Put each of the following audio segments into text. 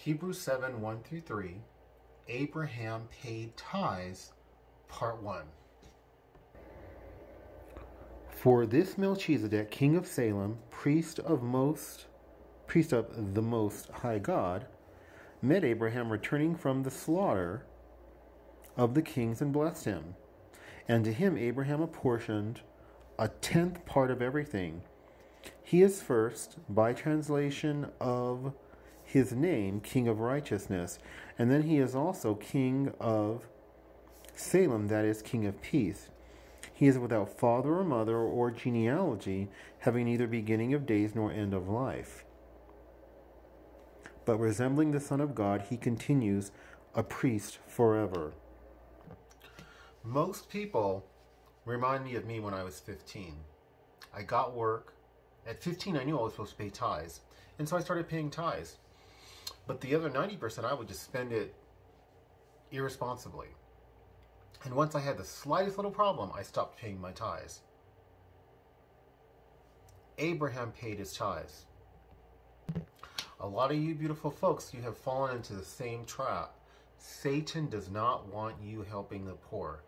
Hebrews 7, 1 through 3, Abraham paid tithes, part 1. For this Melchizedek, king of Salem, priest of the Most High God, met Abraham returning from the slaughter of the kings and blessed him. And to him Abraham apportioned a tenth part of everything. He is first, by translation of his name, King of Righteousness, and then he is also King of Salem, that is, King of Peace. He is without father or mother or genealogy, having neither beginning of days nor end of life. But resembling the Son of God, he continues a priest forever. Most people remind me of me when I was 15. I got work. At 15, I knew I was supposed to pay tithes. And so I started paying tithes. But the other 90%, I would just spend it irresponsibly. And once I had the slightest little problem, I stopped paying my tithes. Abraham paid his tithes. A lot of you beautiful folks, you have fallen into the same trap. Satan does not want you helping the poor.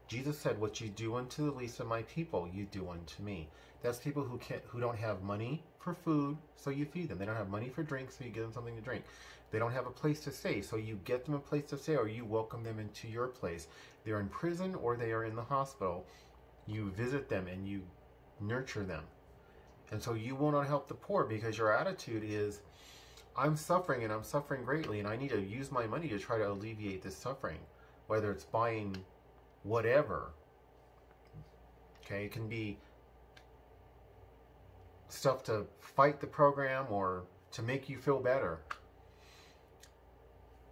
Jesus said, what you do unto the least of my people, you do unto me. That's people who don't have money for food, so you feed them. They don't have money for drink, so you give them something to drink. They don't have a place to stay, so you get them a place to stay, or you welcome them into your place. They're in prison or they are in the hospital. You visit them and you nurture them. And so you will not help the poor because your attitude is, I'm suffering and I'm suffering greatly, and I need to use my money to try to alleviate this suffering, whether it's buying whatever. Okay, it can be stuff to fight the program or to make you feel better.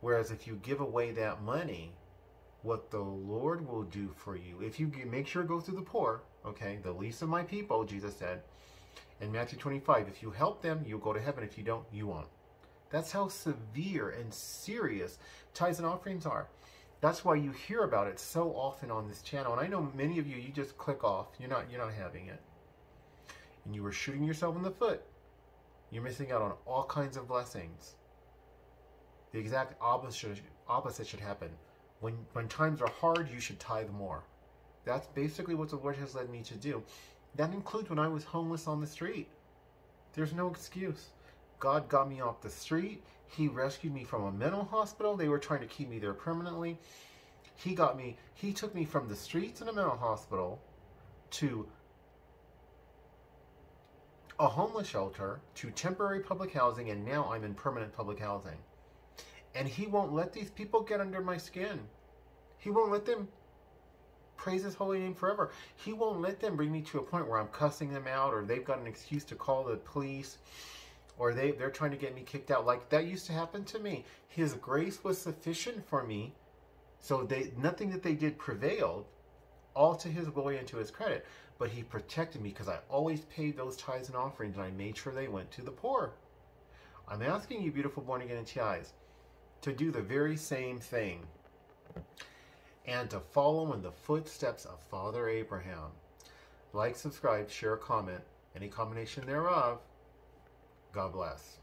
Whereas if you give away that money, what the Lord will do for you, if you make sure it goes to the poor, okay, the least of my people, Jesus said in Matthew 25, if you help them, you'll go to heaven. If you don't, you won't. That's how severe and serious tithes and offerings are. That's why you hear about it so often on this channel. And I know many of you, you just click off. You're not having it. And you were shooting yourself in the foot. You're missing out on all kinds of blessings. The exact opposite should happen. When times are hard, you should tithe more. That's basically what the Lord has led me to do. That includes when I was homeless on the street. There's no excuse. God got me off the street. He rescued me from a mental hospital. They were trying to keep me there permanently. He took me from the streets in a mental hospital to a homeless shelter, to temporary public housing, and now I'm in permanent public housing. And he won't let these people get under my skin. He won't let them praise his holy name forever. He won't let them bring me to a point where I'm cussing them out, or they've got an excuse to call the police, or they're trying to get me kicked out. Like that used to happen to me. His grace was sufficient for me, so nothing that they did prevailed, all to his glory and to his credit. But he protected me because I always paid those tithes and offerings, and I made sure they went to the poor. I'm asking you, beautiful born-again TIs, to do the very same thing and to follow in the footsteps of Father Abraham. Like, subscribe, share, comment, any combination thereof. God bless.